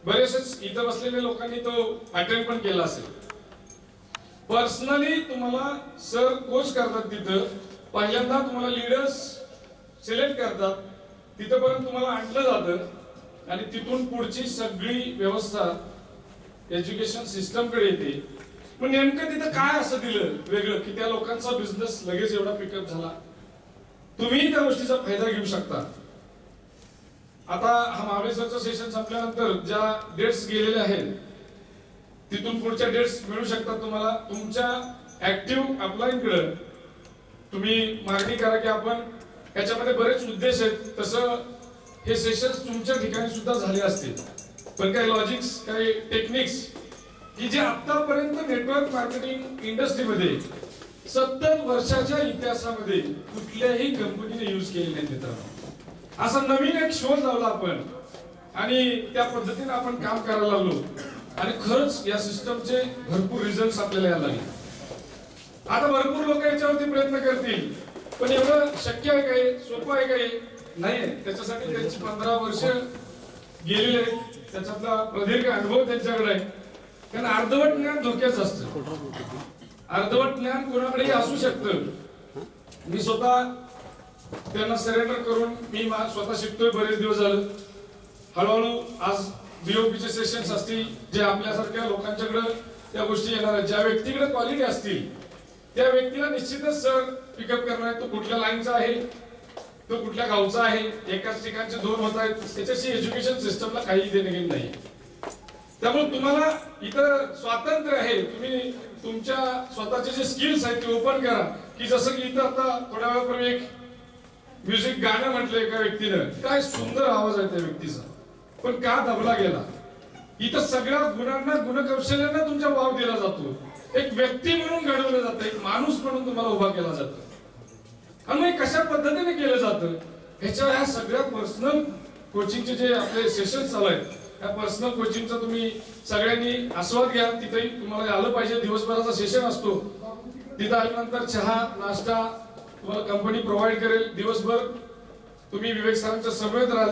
बरेचसेच इथं बसलेल्या लोकांनी तो अटेंड पण केला असेल. पर्सनली तुम्हाला सर कोच करतात, तिथं पहिल्यांदा तुम्हाला लीडर्स सिलेक्ट करतात, तिथपर्यंत तुम्हाला आणलं जातं आणि तिथून पुढची सगळी व्यवस्था एज्युकेशन सिस्टम कडे येते. पण नेमकं तिथं काय असं दिलं वेगळं की त्या लोकांचा बिझनेस लगेच एवढा पिकअप झाला? तुम्ही त्या गोष्टीचा फायदा घेऊ शकता. आता हा महाबळेश्वरचं सेशन संपल्यानंतर ज्या डेट्स गेलेल्या आहेत तिथून पुढच्या डेट्स मिळू शकतात तुम्हाला. तुमच्या ऍक्टिव्ह अपलाईनकडे तुम्ही मागणी करा की आपण याच्यामध्ये बरेच उद्देश आहेत. तसं हे सेशन्स तुमच्या ठिकाणी सुद्धा झाले असतील, पण काही लॉजिक्स काही टेक्निक्स की जे आतापर्यंत नेटवर्क मार्केटिंग इंडस्ट्रीमध्ये 70 वर्षाच्या इतिहासामध्ये कुठल्याही कंपनीने यूज केले नाहीत मित्रांनो. असा नवीन एक शोध लावला आपण आणि त्या पद्धतीने आपण काम करायला लागलो आणि खरंच या सिस्टमचे भरपूर रिझल्ट आपल्याला यायला लागले. आता भरपूर लोक याच्यावरती प्रयत्न करतील, पण एवढं शक्य आहे काय? सोपं आहे काय? नाही. त्याच्यासाठी त्यांची 15 वर्ष गेलेले आहेत, त्याच्यातला प्रदीर्घ अनुभव त्यांच्याकडे आहे. कारण अर्धवट ज्ञान धोक्याचं असतं. अर्धवट ज्ञान कोणाकडेही असू शकतं. मी स्वतः त्यांना सरेंडर करून मी स्वतः शिकतोय बरेच दिवस झालं. हळूहळू आज बीओपीचे सेशन्स असतील जे आपल्यासारख्या लोकांच्याकडे त्या गोष्टी येणार आहेत. ज्या व्यक्तीकडे क्वालिटी असतील त्या व्यक्तीला निश्चितच सर पिकअप करणार आहे. तो कुठल्या लाईनचा आहे, तो कुठल्या गावचा आहे, एकाच ठिकाणचे 2 होत आहेत, त्याच्याशी एज्युकेशन सिस्टमला काही देणं घेणं नाही. त्यामुळे तुम्हाला इथं स्वातंत्र्य आहे. तुम्ही तुमच्या स्वतःचे जे स्किल्स आहेत ते ओपन करा. की जसं की इथं आता थोड्या वेळापूर्वी एक म्युझिक गाणं म्हटलं एका व्यक्तीनं, काय सुंदर आवाज आहे त्या व्यक्तीचा, पण का दबला गेला? इथं सगळ्या गुणांना गुणकौशल्यांना तुमचा वाव दिला जातो. एक व्यक्ती म्हणून घडवलं जातं, एक माणूस म्हणून तुम्हाला उभा केला जातो. आणि कशा पद्धतीने केलं जातं ह्या सगळ्या पर्सनल कोचिंगचे जे आपले सेशन चालू आहेत, या पर्सनल कोचिंगचा तुम्ही सगळ्यांनी आस्वाद घ्या. तिथेही तुम्हाला आलं पाहिजे. दिवसभराचा सेशन असतो. तिथं आल्यानंतर चहा नाश्ता तुम्हाला कंपनी प्रोव्हाइड करेल. दिवसभर तुम्ही विवेक सरांच्या समवेत राहाल.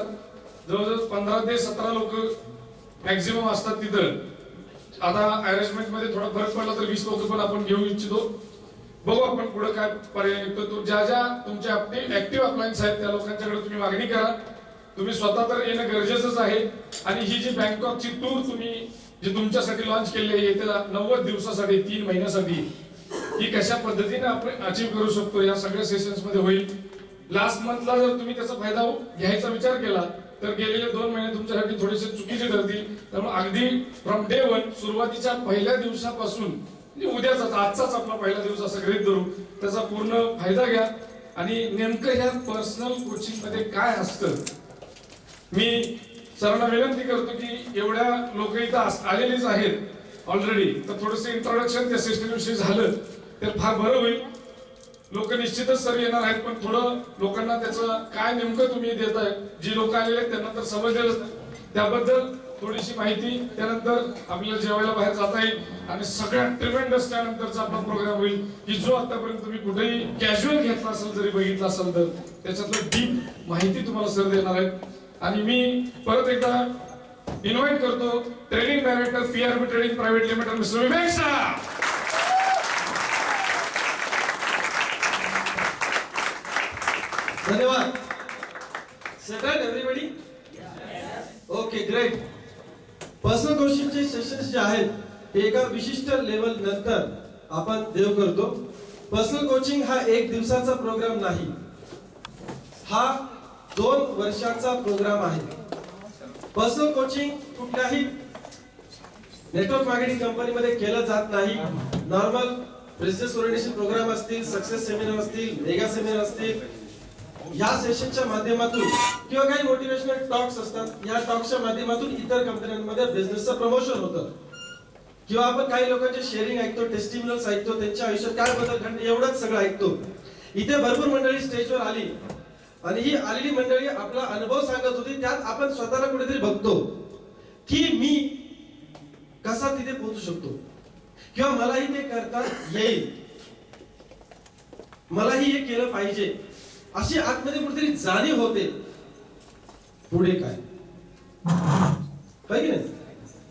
जवळजवळ 15 ते 17 लोक मॅक्झिमम असतात तिथं. आता अरेंजमेंट मध्ये थोडा फरक पडला तर 20 लोक पण आपण घेऊ इच्छितो. बघू आपण पुढे काय पर्याय निघतो. तो ज्या ज्या तुमच्या ऍक्टिव्ह अपलायन्स आहेत त्या लोकांच्याकडे तुम्ही मागणी करा. तुम्ही स्वतः तर येणं गरजेचंच आहे. आणि ही जी बँकॉकची टूर तुम्ही जी तुमच्यासाठी लॉन्च केली आहे येत्या 90 दिवसासाठी 3 महिन्यासाठी, ही कशा पद्धतीने आपण अचीव करू शकतो या सगळ्या सेशन्स मध्ये होईल. लास्ट मंथला जर तुम्ही त्याचा फायदा घ्यायचा विचार केला तर गेलेले 2 महिने तुमच्यासाठी थोडेसे चुकीचे ठरतील. त्यामुळे अगदी फ्रॉम डे 1 सुरुवातीच्या पहिल्या दिवसापासून उद्याचा आजचाच आपला पहिला दिवस असं गृहीत धरू, त्याचा पूर्ण फायदा घ्या. आणि नेमकं ह्या पर्सनल कोचिंग मध्ये काय असतं, मी सरांना विनंती करतो की एवढ्या लोक इथं आलेलेच आहेत ऑलरेडी, तर थोडंसं इंट्रोडक्शन त्या सिस्टम विषयी झालं तर फार बरं होईल. लोक निश्चितच सर येणार आहेत, पण थोडं लोकांना त्याचं काय नेमकं तुम्ही देताय, जी लोक आलेले आहेत त्यांना तर समजलेलंच नाही, त्याबद्दल थोडीशी माहिती. त्यानंतर आपल्याला जेवायला बाहेर जाता येईल आणि सगळ्यात ट्रिमेंडस त्यानंतरचा आपला प्रोग्राम होईल की जो आतापर्यंत तुम्ही कुठेही कॅज्युअल घेतला असेल जरी बघितला असेल तर त्याच्यातलं डीप माहिती तुम्हाला सर देणार आहेत. आणि मी परत एकदा इन्व्हाइट करतो training director PRB trading private limited mister Vivek sir. धन्यवाद. Settled everybody? Okay, great. Personal कोचिंगचे सेशन्स जे आहेत ते एका विशिष्ट लेवल नंतर आपण देव करतो. पर्सनल कोचिंग हा 1 दिवसाचा प्रोग्राम नाही, हा 2 वर्षाचा प्रोग्राम आहे. पर्सनल कोचिंग कुठल्याही नेटवर्क मार्केटिंग कंपनीमध्ये केलं जात नाही. नॉर्मल बिझनेस ओरिएंटेशन प्रोग्राम असतील, सक्सेस सेमिनार असतील, मेगा सेमिनार असतील, या सेशनच्या माध्यमातून किंवा काही मोटिवेशनल टॉक्स असतात, या टॉक्सच्या माध्यमातून इतर कंपन्यांमध्ये बिझनेसचं प्रमोशन होतं. किंवा आपण काही लोकांचे शेअरिंग ऐकतो, टेस्टिमोनियल्स ऐकतो, त्यांच्या आयुष्यात काय बदल घडले एवढंच सगळं ऐकतो. इथे भरपूर मंडळी स्टेजवर आली आणि ही आलेली मंडळी आपला अनुभव सांगत होती. त्यात आपण स्वतःला कुठेतरी बघतो की मी कसा तिथे पोहोचू शकतो किंवा मलाही ते करता येईल, मलाही हे केलं पाहिजे, अशी आतमध्ये कुठेतरी जाणीव होते. पुढे काय की नाही?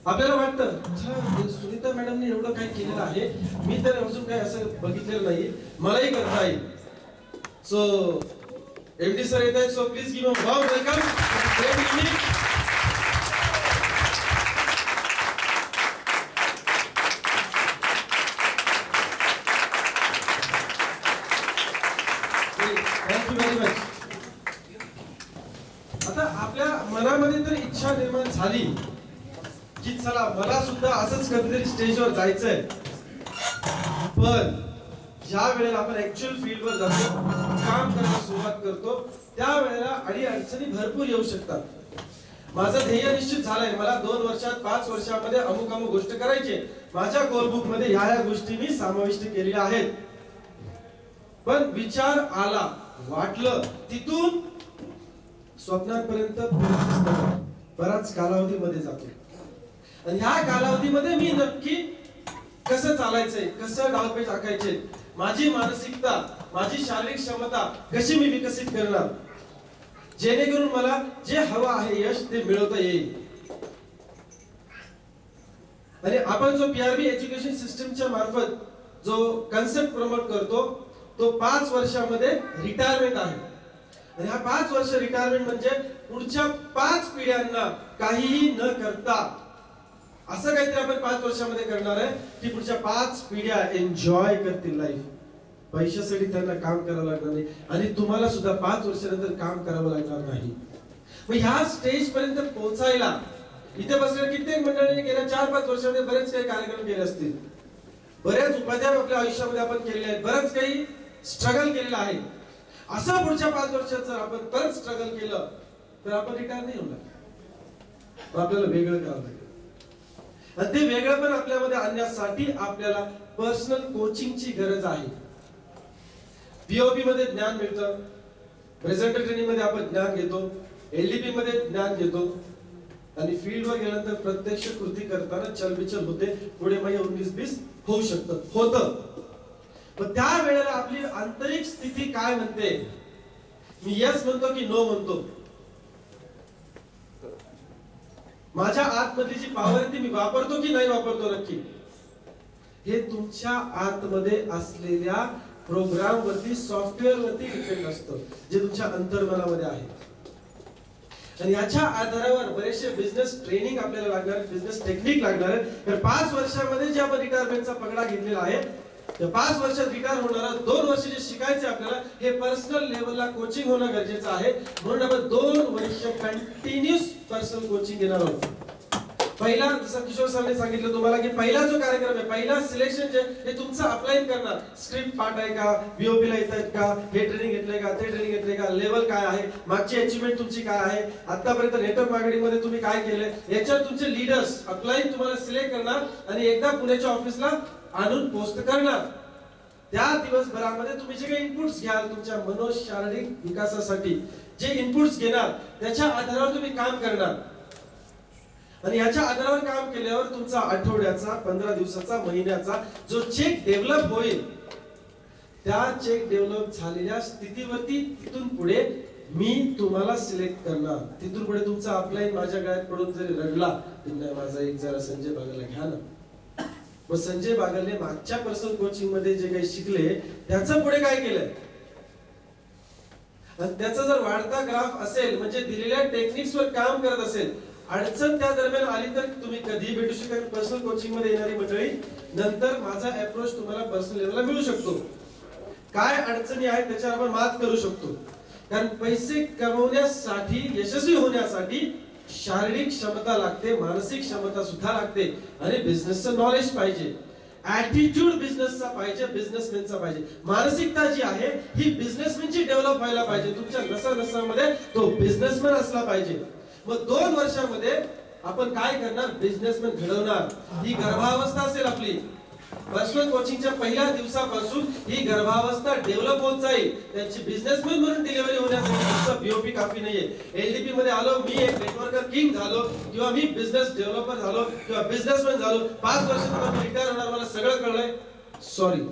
आपल्याला वाटतं "अच्छा, सुनीता मॅडमने एवढं काही केलेलं आहे, मी तर अजून काही असं बघितलेलं नाही, मलाही करता येईल." सो एमडी सर येत आहेत, so please give a warm welcome. Thank you very much. आता आपल्या मनामध्ये तर इच्छा निर्माण झाली की चला मला सुद्धा असंच कधीतरी स्टेजवर जायचंय, पण ज्या वेळेला आपण ऍक्च्युअल फील्डवर जातो, काम करायला सुरुवात करतो, त्या वेळेला अडचणी भरपूर येऊ शकतात. माझं ध्येय निश्चित झालंय, मला 2 वर्षात 5 वर्षामध्ये अमुक गोष्ट करायची. माझ्या गोल बुक मध्ये ह्या गोष्टी मी समाविष्ट केलेल्या आहेत. पण विचार आला, वाटलं, तिथून स्वप्नांपर्यंत बराच कालावधीमध्ये जातो. आणि ह्या कालावधीमध्ये मी नक्की कसं चालायचंय, कसं डावपेच आखायचे, माझी मानसिकता, माझी शारीरिक क्षमता कशी मी विकसित करणार, जेणेकरून मला जे हवं आहे यश ते मिळवता येईल. आणि आपण जो पीआरबी एज्युकेशन सिस्टमच्या मार्फत जो कन्सेप्ट प्रमोट करतो, तो 5 वर्षामध्ये रिटायरमेंट आहे. आणि हा 5 वर्ष रिटायरमेंट म्हणजे पुढच्या 5 पिढ्यांना काहीही न करता असं काहीतरी आपण 5 वर्षामध्ये करणार आहे की पुढच्या 5 पिढ्या एन्जॉय करतील लाईफ. पैशासाठी त्यांना काम करावं लागणार नाही आणि तुम्हाला सुद्धा 5 वर्षानंतर काम करावं लागणार नाही. मग ह्या स्टेज पर्यंत पोहोचायला इथे बसलेल्या कित्येक मंडळींनी गेल्या 4-5 वर्षामध्ये बरेच काही कार्यक्रम केले असतील, बऱ्याच उपाध्याय आपल्या आयुष्यामध्ये आपण केलेले आहेत, बरंच काही स्ट्रगल केलेलं आहे. असं पुढच्या 5 वर्षात जर आपण परत स्ट्रगल केलं तर आपण रिटायर नाही होणार. आपल्याला वेगळं करावं लागेल. आणि ते वेगळं पण आपल्यामध्ये आणण्यासाठी आपल्याला पर्सनल कोचिंगची गरज आहे. पीओपी मध्ये ज्ञान मिळतं, प्रेझेंटर ट्रेनिंग मध्ये आपण ज्ञान घेतो, एलडीपी मध्ये ज्ञान घेतो आणि फील्डवर गेल्यानंतर प्रत्यक्ष कृती करताना चलबिचल होते. पुढे मग 19-20 होऊ शकतं, होतं. पण त्या वेळेला आपली आंतरिक स्थिती काय म्हणते, मी यस म्हणतो की नो म्हणतो, माझ्या आतमधली जी पॉवर आहे ती मी वापरतो की नाही वापरतो नक्की, हे तुमच्या आतमध्ये असलेल्या प्रोग्राम वरती, सॉफ्टवेअर वरती डिपेंड असतं, जे तुमच्या अंतर्मनामध्ये आहे. आणि याच्या आधारावर बरेचसे बिझनेस ट्रेनिंग आपल्याला लागणार, बिझनेस टेक्निक लागणार आहे. तर 5 वर्षामध्ये जे आपण रिटायरमेंटचा पगडा घेतलेला आहे, त्या 5 वर्षात रिटायर होणारा 2 वर्ष जे शिकायचे आपल्याला, हे पर्सनल लेवलला कोचिंग होणं गरजेचं आहे. म्हणून आपण 2 वर्ष कंटिन्यूस पर्सनल कोचिंग घेणार आहोत. पहिला, जसं किशोर सरांनी सांगितलं तुम्हाला की पहिला जो कार्यक्रम आहे, पहिला सिलेक्शन जे हे तुमचं अप्लाय करणार, स्क्रिप्ट पाठ आहे का, बीओपी ला येत आहेत का, हे ट्रेनिंग घेतलंय का, ते ट्रेनिंग घेतलंय का, लेवल काय आहे, मागची अचीवमेंट तुमची काय आहे, आतापर्यंत नेटवर्क मार्केटिंग मध्ये तुम्ही काय केलंय, याच्यावर तुमचे लीडर्स अप्लाय तुम्हाला सिलेक्ट करणार आणि एकदा पुण्याच्या ऑफिसला आणून पोस्ट करणार. त्या दिवसभरामध्ये तुम्ही जे काही इनपुट्स घ्याल तुमच्या मनोशारीरिक विकासासाठी, जे इनपुट्स घेणार त्याच्या आधारावर तुम्ही काम करणार. आणि याच्या आधारावर काम केल्यावर तुमचा आठवड्याचा, 15 दिवसाचा, महिन्याचा जो चेक डेव्हलप होईल, त्या चेक डेव्हलप झालेल्या स्थितीवरती तिथून पुढे मी तुम्हाला सिलेक्ट करणार. तिथून पुढे तुमचा अपलाईन माझ्या गळ्यात पडून जरी रडला, माझा एक जरा संजय बागलला घ्या ना. मग संजय बागलने मागच्या पर्सनल कोचिंग मध्ये जे काही शिकले त्याचं पुढे काय केलंय, आणि त्याचा जर वाढता ग्राफ असेल, म्हणजे दिलेल्या टेक्निक्स वर काम करत असेल, अडचण त्या दरम्यान आली तर तुम्ही कधी भेटू शकाल पर्सनल कोचिंग मध्ये येणारी मंडळी. नंतर माझा अप्रोच तुम्हाला पर्सनल लेवलला मिळू शकतो. काय अडचणी आहेत त्याच्यावर आपण मात करू शकतो. कारण पैसे कमवण्यासाठी, यशस्वी होण्यासाठी शारीरिक क्षमता लागते, मानसिक क्षमता सुद्धा लागते आणि बिझनेसचं नॉलेज पाहिजे. ऍटिट्यूड बिझनेसचा पाहिजे, बिझनेसमॅनचा पाहिजे. मानसिकता जी आहे ही बिझनेसमॅनची डेव्हलप व्हायला पाहिजे. तुमच्या नसा-नसामध्ये तो बिझनेसमॅन असला पाहिजे. मग 2 वर्षामध्ये आपण काय करणार, बिझनेसमॅन घडवणार. ही गर्भावस्था असेल आपली. पर्सनल कोचिंगच्या पहिल्या दिवसापासून ही गर्भावस्था डेव्हलप होत जाईल. त्यांची बिझनेसमॅन म्हणून डिलिव्हरी होण्यासाठी बीओपी काफी नाहीये. एलडीपी मध्ये आलो, मी एक नेटवर्कर किंग झालो, किंवा मी बिझनेस डेव्हलपर झालो, किंवा बिझनेसमॅन झालो, 5 वर्षात मी रिटायर होणार, मला सगळं कळलंय. सॉरी,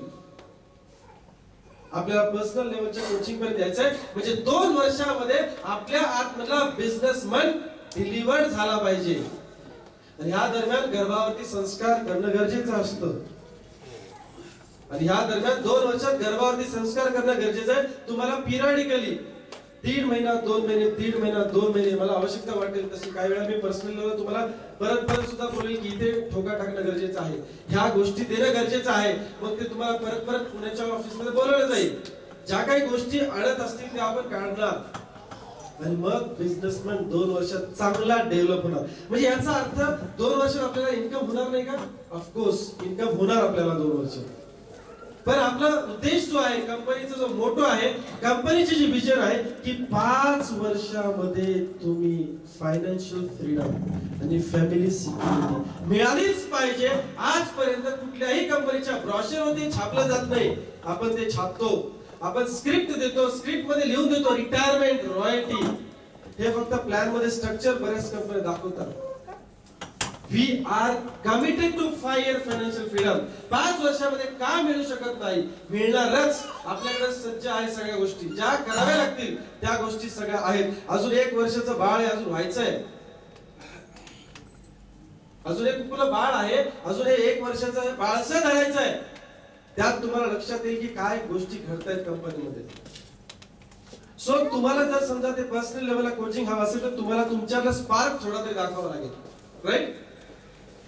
आपल्याला पर्सनल लेवलच्या कोचिंग पर्यंत यायचंय. म्हणजे 2 वर्षामध्ये आपल्या आतमधला बिझनेसमॅन डिलिव्हर्ड झाला पाहिजे. आणि ह्या दरम्यान गर्भावरती संस्कार करणं गरजेचं असतं. आणि ह्या दरम्यान 2 वर्षात गर्भावरती संस्कार करणं गरजेचं आहे. तुम्हाला पिरियडिकली 3 महिना 2 महिने 3 महिना 2 महिने मला आवश्यकता वाटेल तशी काही वेळा मी पर्सनल लेवल तुम्हाला परत सुद्धा बोलेल की इथे ठोका टाकणं गरजेचं आहे, ह्या गोष्टी देणं गरजेचं आहे. मग ते तुम्हाला परत पुण्याच्या ऑफिसमध्ये बोलवलं जाईल. ज्या काही गोष्टी अडत असतील त्या आपण काढणार आणि मग बिझनेसमॅन 2 वर्षात चांगला डेव्हलप होणार. म्हणजे याचा अर्थ 2 वर्षात आपल्याला इन्कम होणार नाही का? ऑफकोर्स इन्कम होणार आपल्याला 2 वर्षात. पण आपला उद्देश जो आहे, कंपनीचा जो मोटो आहे, कंपनीची जी विजन आहे की 5 वर्षामध्ये तुम्ही फायनान्शियल फ्रीडम आणि फॅमिली सिक्युरिटी मिळालीच पाहिजे. आजपर्यंत कुठल्याही कंपनीच्या ब्रॉशरमध्ये छापलं जात नाही, आपण ते छापतो. आपण स्क्रिप्ट देतो, स्क्रिप्ट मध्ये लिहून देतो रिटायरमेंट, रॉयल्टी. हे फक्त प्लॅन मध्ये स्ट्रक्चर बऱ्याच कंपन्या दाखवतात. We are committed to 5 year financial freedom. 5 वर्षामध्ये का मिळू शकत नाही? मिळणारच. आपल्याकडे सज्ज आहे सगळ्या गोष्टी, ज्या कराव्या लागतील त्या गोष्टी सगळ्या आहेत. अजून 1 वर्षाचं बाळ आहे, अजून व्हायचंय. अजून एक कुकुला बाळ आहे, अजून 1 वर्षाचं बाळसं धरायचंय. त्यात तुम्हाला लक्षात येईल की काय गोष्टी घडतायत कंपनीमध्ये. सो तुम्हाला जर समजा ते पर्सनल लेवलला कोचिंग हवं असेल तर तुम्हाला तुमच्याला स्पार्क थोडा तरी दाखवावा लागेल, राईट?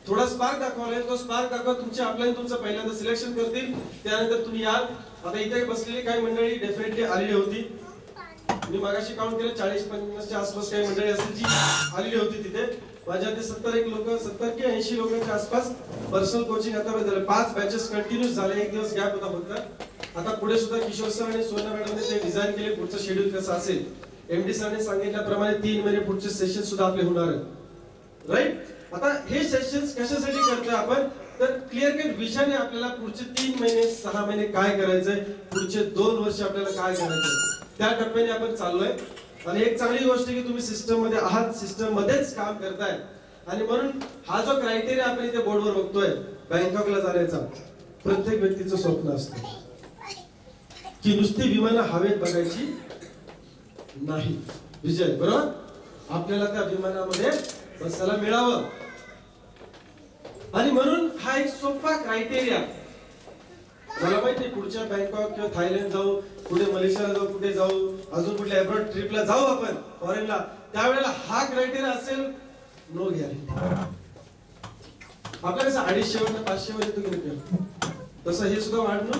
थोडा स्पार्क दाखवलाय, तो स्पार्क दाखवा. तुमचे अपलाईन तुमचं पहिल्यांदा सिलेक्शन करतील, त्यानंतर तुम्ही याल. आता इथे बसलेली काही मंडळी डेफिनेटली आलेली होती. मी मागाशी काउंट केलं 40-50च्या आसपास काही मंडळी असेल जी आलेली होती तिथे. माझ्या ते 70 एक लोक, 70 की 80 लोकांच्या आसपास पर्सनल कोचिंग आता झालं. 5 बॅचेस कंटिन्यूस झाले, 1 दिवस गॅप होता फक्त. आता पुढे सुद्धा किशोर सर आणि सोना मॅडमने ते डिझाईन केले पुढचं शेड्यूल कसं असेल. एमडी सरने सांगितल्याप्रमाणे 3 महिने पुढचे सेशन सुद्धा आपले होणार आहेत, राईट? आता हे सेशन्स कशासाठी करतोय आपण? तर क्लिअर कट विजन आहे आपल्याला पुढचे 3 महिने 6 महिने काय करायचंय, पुढचे 2 वर्ष आपल्याला काय करायचंय, त्या टप्प्याने आपण चाललोय. आणि एक चांगली गोष्ट की तुम्ही सिस्टम मध्ये आहात, सिस्टम मध्येच काम करताय. आणि म्हणून हा जो क्रायटेरिया आपण इथे बोर्डवर बघतोय बँकॉकला जाण्याचा, प्रत्येक व्यक्तीचं स्वप्न असतं की नुसती विमानं हवेत बघायची नाही. विजय बरोबर, आपल्याला त्या विमानामध्ये बसायला मिळावं. आणि म्हणून हा एक सोपा क्रायटेरिया. मला माहिती पुढच्या बँकॉक किंवा थायलंड जाऊ, पुढे मलेशियाला जाऊ, कुठे जाऊ, अजून कुठल्या अब्रॉड ट्रिपला जाऊ आपण फॉरेनला, त्यावेळेला हा क्रायटेरिया असेल, नो गॅरंटी. आपल्याला कसं 250 वर 500 वर येतो की नाही, तसं हे सुद्धा वाढणं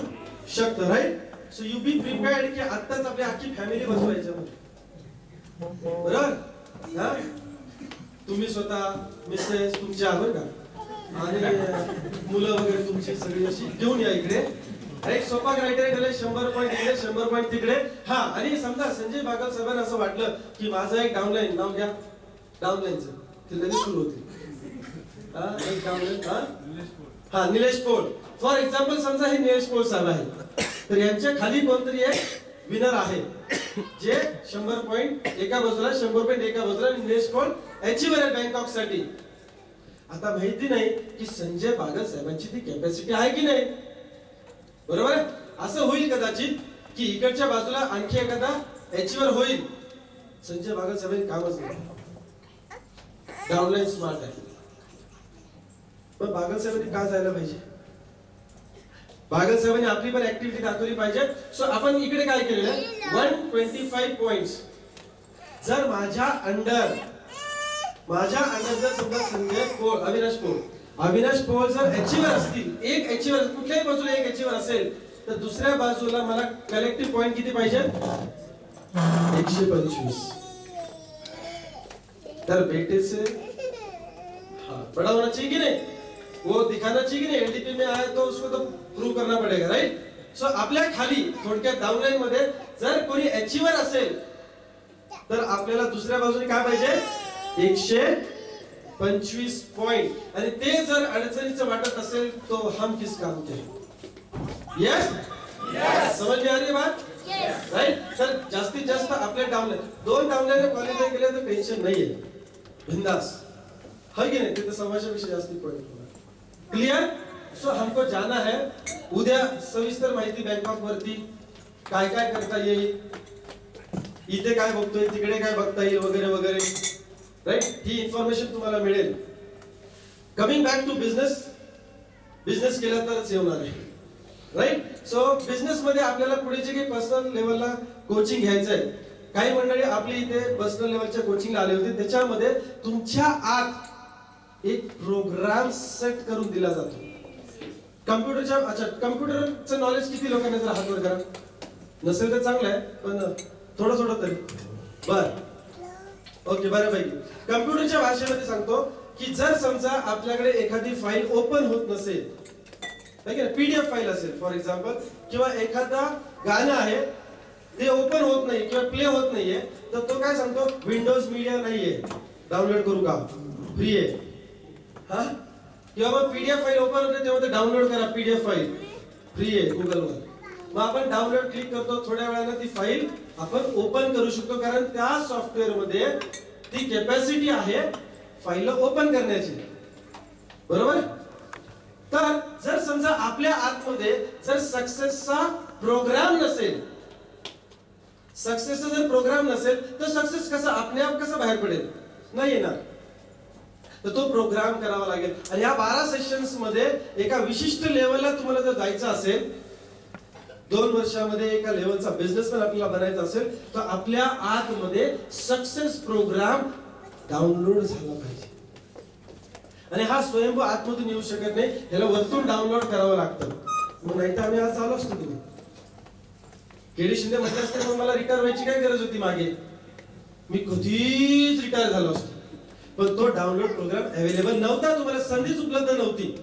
शकतं, right? So you be prepared की आत्ताच आपली अख्खी फॅमिली बसवायच्या, बरोबर? तुम्ही स्वतः, मिसेस तुमच्या बरं का, आणि मुलं वगैरे तुमची सगळी अशी घेऊन या इकडे. एक सोपा क्रायटेरिया दिलाय, 100 पॉईंट इकडे, 100 पॉईंट तिकडे. हा, आणि समजा संजय बागल साहेबांना असं वाटलं की माझं एक डाऊनलाईन, नाव घ्या डाऊनलाईनचं, ते लगेच सुरू होते. एक डाऊनलाईन, हा निलेश पोळ फॉर एक्झाम्पल. समजा हे निलेश पोळ साहेब आहे, तर यांच्या खाली कोणतरी एक विनर आहे जे 100 पॉईंट एका बाजूला, 100 पॉईंट एका बाजूला, निलेश पोळ अचीवर आहे बँकॉक साठी. आता माहिती नाही की संजय बागल साहेबांची ती कॅपॅसिटी आहे की नाही, बरोबर आहे? असं होईल कदाचित की इकडच्या बाजूला आणखी एखादा अचीवर होईल. संजय बागल साहेबांनी कामच नाही, डाऊनलाईन स्मार्ट आहे. पण बागल साहेबांनी का जायला पाहिजे? बागल साहेबांनी आपली पण ऍक्टिव्हिटी दाखवली पाहिजे. सो आपण इकडे काय केलेलं आहे, 125 पॉइंट्स. जर माझ्या अंडर जर समजा संजय पोळ, अविनाश पोळ जर अचीवर असतील, एक अचीवर कुठल्याही बाजूला एक अचीवर असेल, तर दुसऱ्या बाजूला मला कलेक्टिव्ह पॉइंट किती पाहिजे? 125. तर बेटे से बड़ा होना चाहिए कि नहीं, वो दिखाना चाहिए कि नहीं, एलडीपी में आया तो उसको तो प्रूव करना पड़ेगा, राइट? सो आपल्या खाली थोडक्यात डाऊनलाईन मध्ये जर कोणी अचीवर असेल तर आपल्याला दुसऱ्या बाजूने काय पाहिजे? 125 पॉइंट. आणि ते जर अडचणीचं वाटत असेल तो हम किस काम के? यस, समझ में आ रही है बात? राइट? तर जास्तीत जास्त आपल्या डाऊनलाईन 2 डाऊनलाईन क्वालिफाय केले तर टेन्शन नाहीये, बिंदास है की नाही? ते तर 125 पेक्षा जास्त पॉइंट. क्लियर? सो हमको जाना है. उद्या सविस्तर माहिती बँकॉक वरती काय काय करता येईल, इथे काय बघतोय तिकडे काय बघता येईल वगैरे वगैरे, राईट? ही इन्फॉर्मेशन तुम्हाला मिळेल. कमिंग बॅक टू बिझनेस केला तरच येणार आहे, राईट. सो बिझनेस मध्ये आपल्याला पुढे जे काही पर्सनल लेवलला कोचिंग घ्यायचं आहे, काही मंडळी आपली इथे पर्सनल लेवलच्या कोचिंगला आले होते. त्याच्यामध्ये तुमच्या आत एक प्रोग्राम सेट करून दिला जातो. कम्प्युटरचं नॉलेज किती लोकांना जर हात वर करा. नसेल तर चांगलं आहे, पण थोडं तरी बर. ओके, बऱ्यापैकी. कम्प्युटरच्या भाषेमध्ये सांगतो की जर समजा आपल्याकडे एखादी फाईल ओपन होत नसेल, पीडीएफ फाईल असेल फॉर एक्झाम्पल, किंवा एखादा गाणं आहे ते ओपन होत नाही किंवा प्ले होत नाहीये, तर तो काय सांगतो, विंडोज मीडिया नाहीये, डाउनलोड करू का, फ्री आहे. हा, किंवा मग पीडीएफ फाईल ओपन होते तेव्हा ते डाउनलोड करा, पीडीएफ फाईल फ्री आहे गुगलवर. मग आपण डाउनलोड क्लिक करतो, थोड्या वेळानं ती फाईल आपण ओपन करू शकतो, कारण त्या सॉफ्टवेअर मध्ये ती कॅपॅसिटी आहे फाईल ओपन करण्याची, बरोबर. तर जर समजा आपल्या आतमध्ये जर सक्सेसचा प्रोग्राम नसेल, तर सक्सेस कसा आपले आप कसं बाहेर पडेल, नाही येणार. तर तो प्रोग्राम करावा लागेल. आणि या 12 सेशन्स मध्ये एका विशिष्ट लेवलला तुम्हाला जर जायचं असेल, 2 वर्षामध्ये एका लेवलचा बिझनेसमॅन आपल्याला बनायचा असेल, तर आपल्या आतमध्ये सक्सेस प्रोग्राम डाउनलोड झाला पाहिजे. आणि हा स्वयंभू आतमधून येऊ शकत नाही, याला वरतून डाउनलोड करावं लागतं. मग नाही तर आम्ही आज झालो असतो. तुम्ही केडी शिंदे म्हटलं असते मग मला रिटायर व्हायची काय गरज होती मागे, मी कधीच रिटायर झालो असतो. पण तो डाउनलोड प्रोग्राम अवेलेबल नव्हता, तुम्हाला संधीच उपलब्ध नव्हती.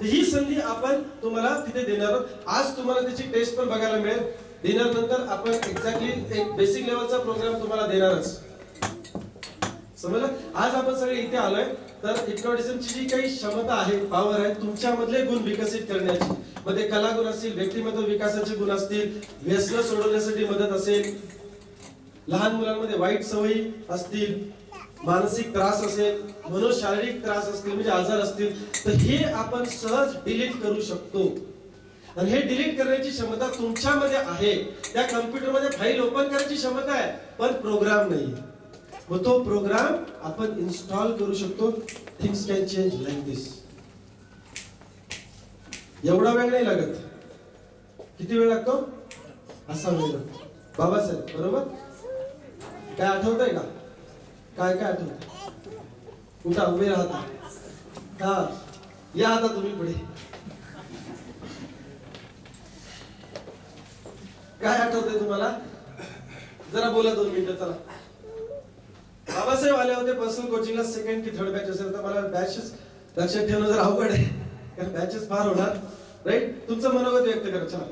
ही संधी आपण तुम्हाला तिथे देणार आहोत. आज तुम्हाला त्याची टेस्ट पण बघायला मिळेल. डिनर नंतर आपण एक्झॅक्टली एक बेसिक लेवलचा प्रोग्राम तुम्हाला देणारच, समजलं. आज आपण सगळे इथे आलोय तर हिप्नोटिझमची जी काही क्षमता आहे, पॉवर आहे, तुमच्यामधले गुण विकसित करण्याची. मध्ये कलागुण असतील, व्यक्तिमत्व विकासाचे गुण असतील, व्यसन सोडवण्यासाठी मदत असेल, लहान मुलांमध्ये वाईट सवयी असतील, मानसिक त्रास असेल, मनोशारीरिक त्रास असतील, म्हणजे आजार असतील, तर हे आपण सहज डिलीट करू शकतो. आणि हे डिलीट करण्याची क्षमता तुमच्यामध्ये आहे. त्या कम्प्युटरमध्ये फाईल ओपन करायची क्षमता आहे, पण प्रोग्राम नाही. मग तो प्रोग्राम आपण इन्स्टॉल करू शकतो. थिंग्स कॅन चेंज लाईक दिस. एवढा वेळ नाही लागत. किती वेळ लागतो, असा वेळ लागतो. बाबासाहेब बरोबर. काय आठवतंय का, काय काय आठवत, उठा, उभे राहता. हा, या आता तुम्ही पुढे. काय आठवतंय तुम्हाला, जरा बोला 2 मिनिटं. चला. बाबासाहेब आले होते पर्सनल कोचिंगला, सेकंड की थर्ड बॅच असेल तर मला बॅचेस लक्षात ठेवणं जर अवघड आहे, कारण बॅचेस फार होणार, राईट. तुमचं मनोगत व्यक्त करा. चला.